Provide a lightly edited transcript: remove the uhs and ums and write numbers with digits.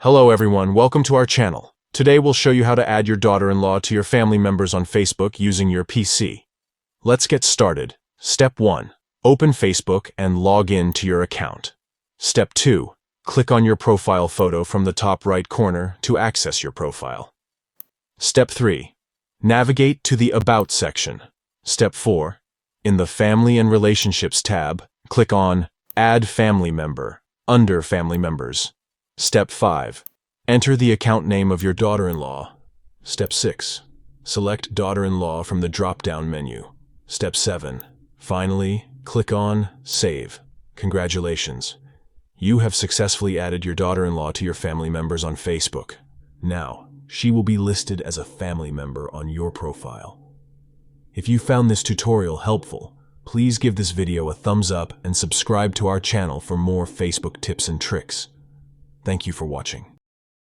Hello everyone, welcome to our channel. Today we'll show you how to add your daughter-in-law to your family members on Facebook using your PC. Let's get started. Step 1. Open Facebook and log in to your account. Step 2. Click on your profile photo from the top right corner to access your profile. Step 3. Navigate to the About section. Step 4. In the Family and Relationships tab, click on Add Family Member under Family Members. Step 5. Enter the account name of your daughter-in-law. Step 6. Select daughter-in-law from the drop-down menu. Step 7. Finally, click on Save. Congratulations. You have successfully added your daughter-in-law to your family members on Facebook. Now, she will be listed as a family member on your profile. If you found this tutorial helpful, please give this video a thumbs up and subscribe to our channel for more Facebook tips and tricks. Thank you for watching.